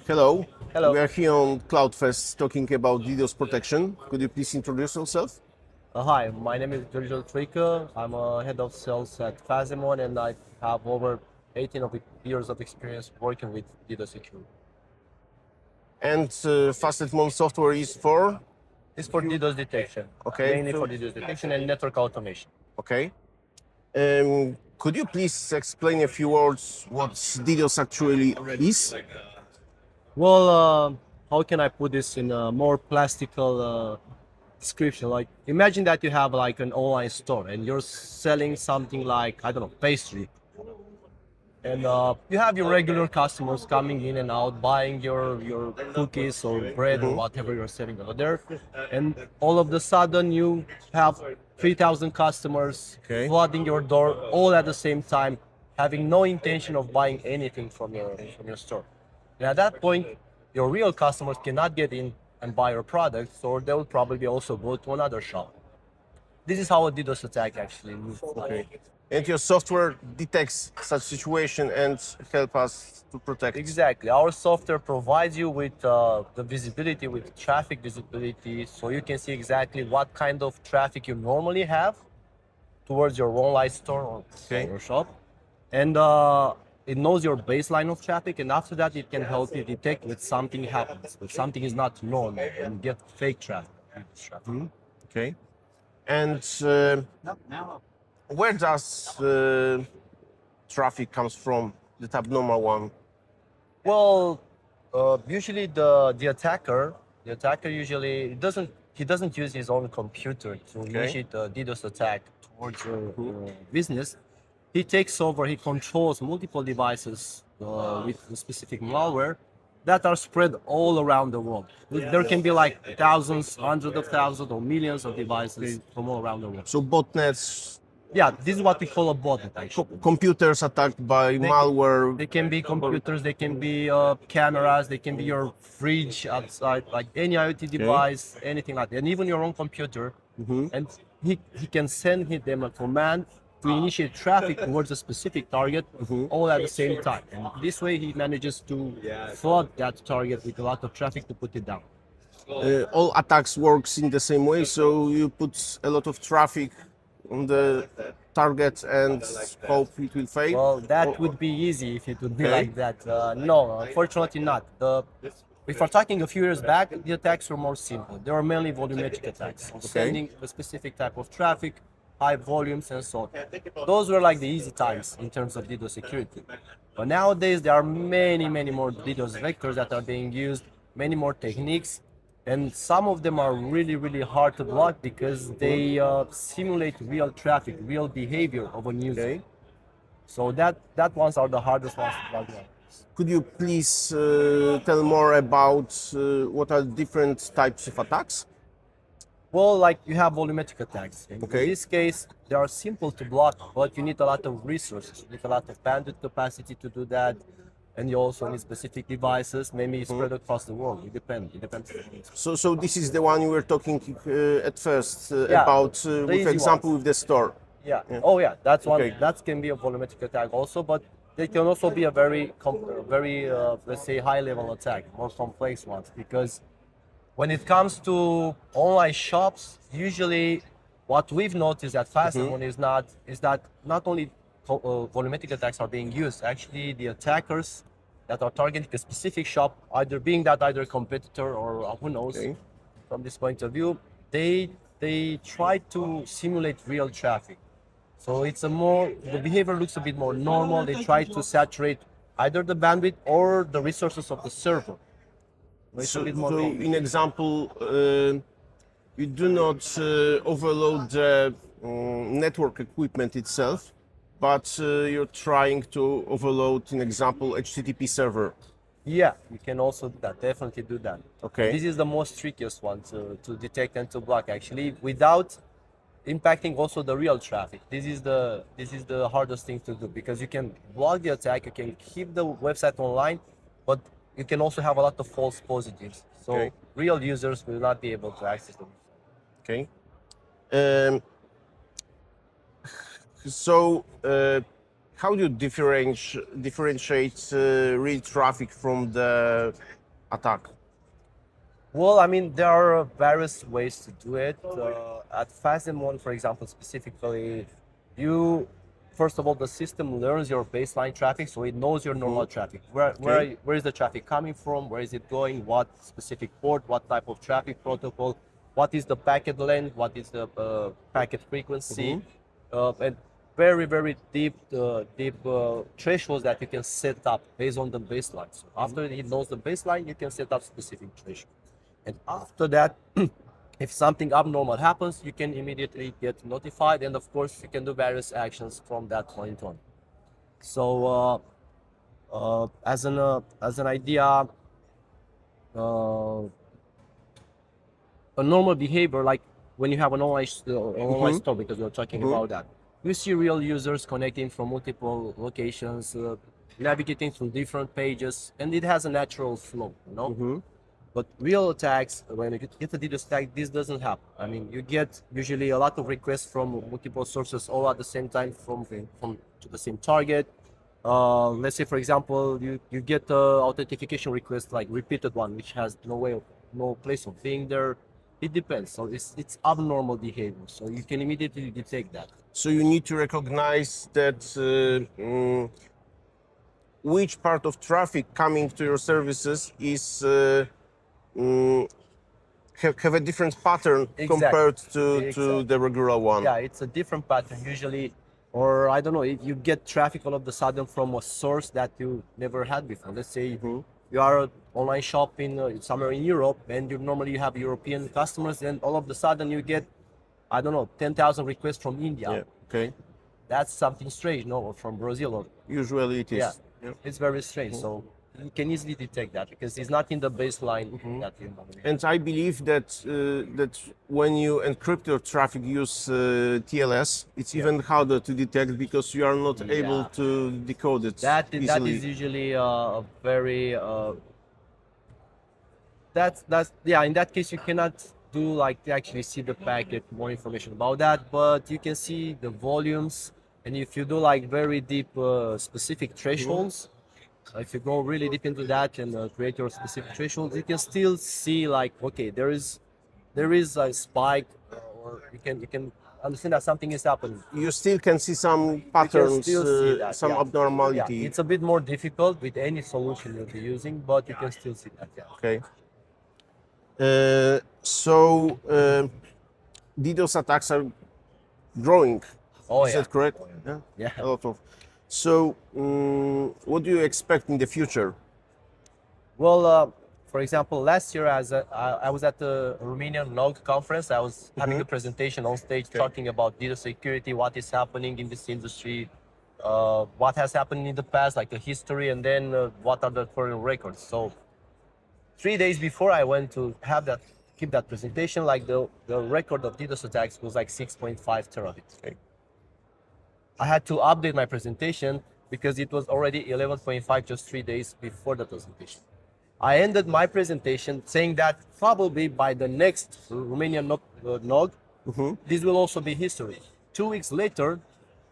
Hello. Hello. We are here on CloudFest talking about DDoS protection. Could you please introduce yourself? Hi, my name is Virgil Truica. I'm a head of sales at FastNetMon, and I have over 18 years of experience working with DDoS security. And FastNetMon software is for? It's for DDoS detection, Okay. mainly for DDoS detection and network automation. Okay. Could you please explain a few words what DDoS actually is? Well, how can I put this in a more plastical description? Like, imagine that you have like an online store and you're selling something like, I don't know, pastry. And you have your regular customers coming in and out, buying your cookies or bread or whatever you're selling over there. And all of a sudden you have 3,000 customers flooding your door all at the same time, having no intention of buying anything from your store. And at that point, your real customers cannot get in and buy your products, or they will probably also go to another shop. This is how a DDoS attack actually moves. Okay. And your software detects such situation and help us to protect. Exactly. Our software provides you with the visibility, with traffic visibility, so you can see exactly what kind of traffic you normally have towards your online store or your shop. And it knows your baseline of traffic, and after that, it can help you detect when something happens, when something is not normal, and get fake traffic. Okay. And where does traffic comes from, the abnormal one? Well, usually the attacker usually doesn't use his own computer to initiate a DDoS attack towards your business. He takes over, he controls multiple devices with specific malware that are spread all around the world. There can be like thousands, hundreds of thousands, or millions of devices from all around the world. So botnets. Yeah, this is what we call a botnet actually. Computers attacked by malware. They can be computers, they can be cameras, they can be your fridge outside, like any IoT device, anything like that, and even your own computer. And he can send them a command to initiate traffic towards a specific target all at the same time. And this way he manages to flood that target with a lot of traffic to put it down. All attacks works in the same way, so you put a lot of traffic on the target and hope it will fail? Well, that would be easy if it would be like that. No, unfortunately not. If we're talking a few years back, the attacks were more simple. They were mainly volumetric attacks, sending a specific type of traffic, high volumes and so on. Those were like the easy times in terms of DDoS security. But nowadays there are many more DDoS vectors that are being used, many more techniques, and some of them are really hard to block because they simulate real traffic, real behavior of a user. So that ones are the hardest ones to block. Could you please tell more about what are different types of attacks? Well, like you have volumetric attacks. In this case, they are simple to block, but you need a lot of resources. You need a lot of bandwidth capacity to do that. And you also need specific devices, maybe spread across the world. It depends. So this is the one you were talking at first about, with example with the store. Yeah. Oh yeah, that's one. That can be a volumetric attack also, but they can also be a very let's say high-level attack, more complex ones. Because when it comes to online shops, usually what we've noticed at FastNetMon is that not only volumetric attacks are being used. Actually, the attackers that are targeting a specific shop, either a competitor or who knows, from this point of view, they try to simulate real traffic. So the behavior looks a bit more normal. They try to saturate either the bandwidth or the resources of the server. So in example, you do not overload the network equipment itself, but you're trying to overload, in example, HTTP server. Yeah, you can also do that, definitely do that. Okay. This is the most trickiest one to detect and to block actually, without impacting also the real traffic. This is the hardest thing to do, because you can block the attack, you can keep the website online, but you can also have a lot of false positives. So real users will not be able to access them. Okay. So how do you differentiate real traffic from the attack? Well, I mean, there are various ways to do it. At FastNetMon, for example, specifically, first of all, the system learns your baseline traffic, so it knows your normal traffic. Where is the traffic coming from? Where is it going? What specific port? What type of traffic protocol? What is the packet length? What is the packet frequency? And very, very deep thresholds that you can set up based on the baseline. So after it knows the baseline, you can set up specific thresholds. And after that, if something abnormal happens, you can immediately get notified. And of course, you can do various actions from that point on. So as an idea, a normal behavior, like when you have an online store, because we're talking about that, you see real users connecting from multiple locations, navigating through different pages, and it has a natural flow, you know? But real attacks, when you get a DDoS attack, this doesn't happen. I mean, you get usually a lot of requests from multiple sources all at the same time from to the same target. Let's say, for example, you get authentication request, like repeated one, which has no place of being there. It depends. So it's abnormal behavior. So you can immediately detect that. So you need to recognize that which part of traffic coming to your services is have a different pattern compared to the regular one. Yeah, it's a different pattern usually, or I don't know, you get traffic all of a sudden from a source that you never had before. Let's say you are an online shop in somewhere in Europe, and you have European customers, and all of a sudden you get, I don't know, 10,000 requests from India. Yeah. Okay. That's something strange, no? Or from Brazil. Or, usually it is. Yeah. It's very strange. So you can easily detect that because it's not in the baseline that you know. And I believe that that when you encrypt your traffic, use TLS, it's even harder to detect because you are not able to decode it easily. That is usually a very in that case you cannot do like to actually see the packet, more information about that, but you can see the volumes, and if you do like very deep specific thresholds, if you go really deep into that and create your specific thresholds, you can still see like, okay, there is a spike, or you can understand that something is happening. You still can see some patterns, some abnormality. Yeah. It's a bit more difficult with any solution you'll be using, but you can still see that. Yeah. Okay. DDoS attacks are growing. Is that correct? Yeah. A lot of. So, what do you expect in the future? Well, for example, last year I was at the Romanian NOG conference. I was having a presentation on stage talking about data security, what is happening in this industry, what has happened in the past, like the history, and then what are the current records. So 3 days before I went to keep that presentation, like the record of DDoS attacks was like 6.5 terabits. Okay. I had to update my presentation because it was already 11.5 just 3 days before the presentation. I ended my presentation saying that probably by the next Romanian NOG, this will also be history. 2 weeks later,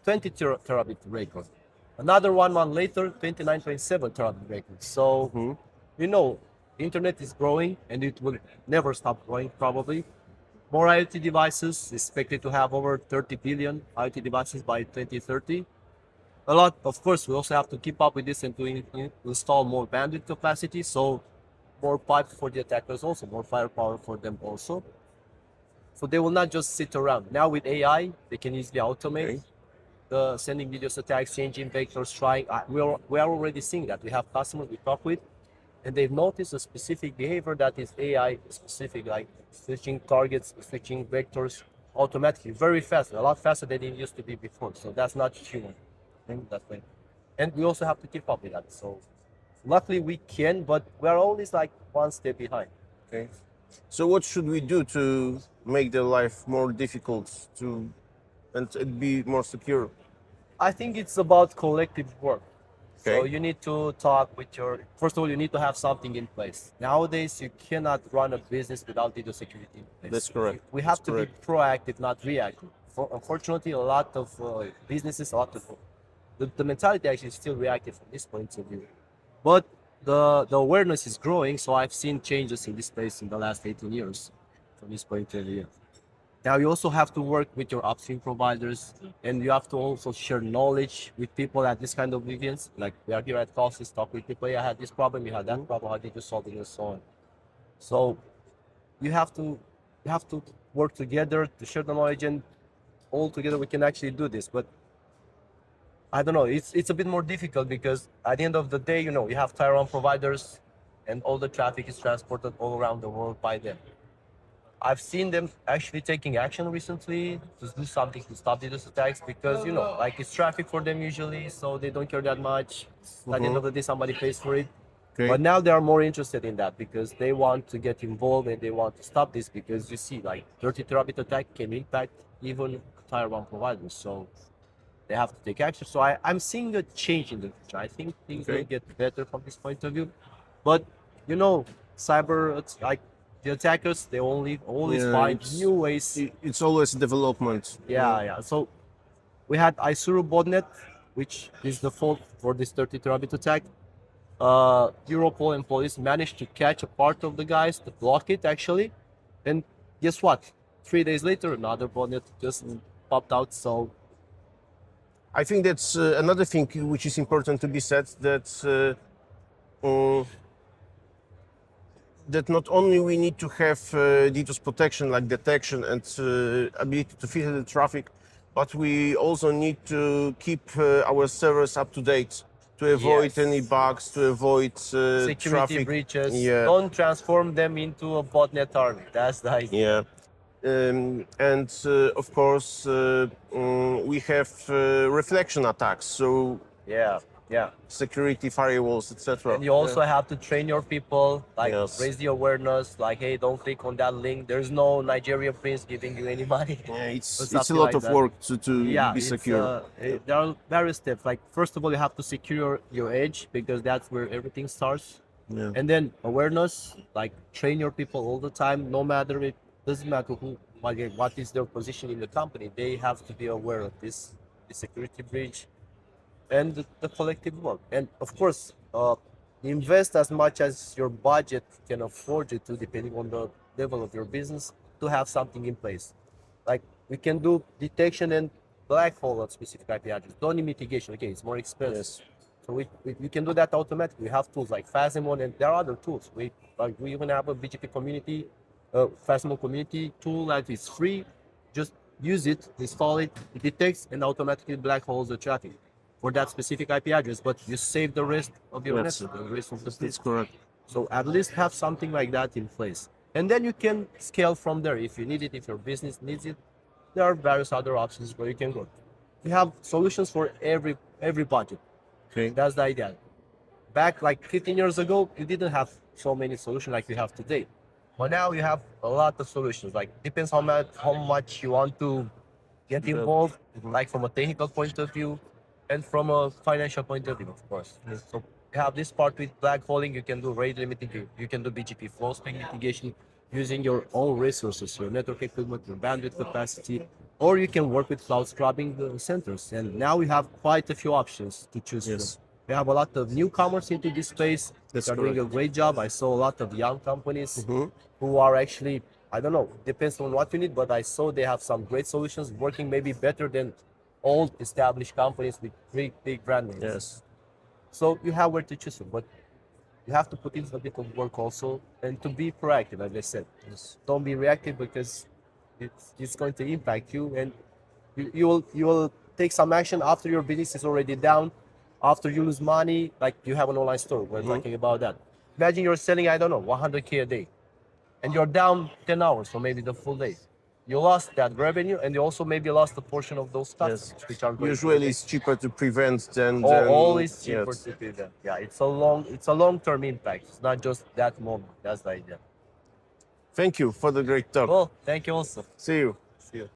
20 terabit record. Another 1 month later, 29.7 terabit record. So, you know, internet is growing and it will never stop growing probably. More IoT devices, expected to have over 30 billion IoT devices by 2030. A lot, of course, we also have to keep up with this and to install more bandwidth capacity. So more pipe for the attackers also, more firepower for them also. So they will not just sit around. Now with AI, they can easily automate the sending DDoS attacks, changing vectors, trying. We are already seeing that. We have customers we talk with, and they've noticed a specific behavior that is AI specific, like switching targets, switching vectors automatically, very fast, a lot faster than it used to be before. So that's not human. That way. And we also have to keep up with that. So luckily we can, but we're always like one step behind. Okay. So what should we do to make their life more difficult and be more secure? I think it's about collective work. Okay. So you need to talk with first of all, you need to have something in place. Nowadays, you cannot run a business without DDoS security in place. That's correct. We have to be proactive, not reactive. Unfortunately, a lot of businesses, a lot of the mentality actually is still reactive from this point of view. But the awareness is growing, so I've seen changes in this space in the last 18 years from this point of view. Now you also have to work with your upstream providers, and you have to also share knowledge with people at this kind of events. Like we are here at Causes, talk with people. Hey, I had this problem, you had that problem. How did you solve it, and so on. So you have to work together to share the knowledge, and all together we can actually do this. But I don't know. It's a bit more difficult because at the end of the day, you know, you have tier one providers, and all the traffic is transported all around the world by them. I've seen them actually taking action recently to do something to stop DDoS attacks because, you know, like it's traffic for them usually, so they don't care that much. At the end of the day, somebody pays for it. Okay. But now they are more interested in that because they want to get involved and they want to stop this because you see, like 30 terabit attack can impact even tier one providers. So they have to take action. So I'm seeing a change in the future. I think things will get better from this point of view. But, you know, cyber, it's like, the attackers, they always find new ways. It's always development. Yeah. So we had Isuru botnet, which is the fault for this 30 terabit attack. Europol and police managed to catch a part of the guys to block it actually. And guess what? 3 days later, another botnet just popped out. So I think that's another thing which is important to be said, that not only we need to have DDoS protection like detection and ability to filter the traffic, but we also need to keep our servers up to date to avoid any bugs, to avoid security traffic breaches. Yeah. Don't transform them into a botnet army. That's the idea. And of course, we have reflection attacks. So Yeah. security firewalls, etc. And you also have to train your people, like Yes. raise the awareness, like, hey, don't click on that link. There's no Nigerian prince giving you any money. It's a something lot like of that. work to be it's, secure. there are various steps. Like, first of all, you have to secure your edge because that's where everything starts. And then awareness, like train your people all the time, no matter it doesn't matter what is their position in the company. They have to be aware of this security breach and the collective work. And of course, invest as much as your budget can afford you to, depending on the level of your business, to have something in place. Like we can do detection and black hole at specific IP address. Don't need mitigation. Okay, it's more expensive. So we can do that automatically. We have tools like FastNetMon, and there are other tools. We even have a BGP community, FastNetMon community tool that is free. Just use it, install it, it detects and automatically black holes the traffic for that specific IP address, but you save the rest of your network, the rest of the That's system. correct. So at least have something like that in place. And then you can scale from there if you need it, if your business needs it. There are various other options where you can go. We have solutions for every budget. Okay. That's the idea. Back like 15 years ago, you didn't have so many solutions like we have today. But now you have a lot of solutions. Like depends how much you want to get involved, like from a technical point of view and from a financial point of view, of course. So you have this part with black holing, you can do rate limiting, you can do BGP flow spec mitigation using your own resources, your network equipment, your bandwidth capacity, or you can work with cloud scrubbing the centers. And now we have quite a few options to choose from. We have a lot of newcomers into this space that are doing a great job. I saw a lot of young companies who are actually, I don't know, depends on what you need, but I saw they have some great solutions working maybe better than old established companies with big brand names. Yes. So you have where to choose from, but you have to put in a bit of work also and to be proactive, as I said. Don't be reactive because it's going to impact you, and you will take some action after your business is already down, after you lose money, like you have an online store. We're talking about that. Imagine you're selling, I don't know, 100K a day, and you're down 10 hours or maybe the full day. You lost that revenue, and you also maybe lost a portion of those customers, which are going Usually it's cheaper to prevent than always cheaper to prevent. Yeah, it's a long-term impact. It's not just that moment. That's the idea. Thank you for the great talk. Well, thank you also. See you. See you.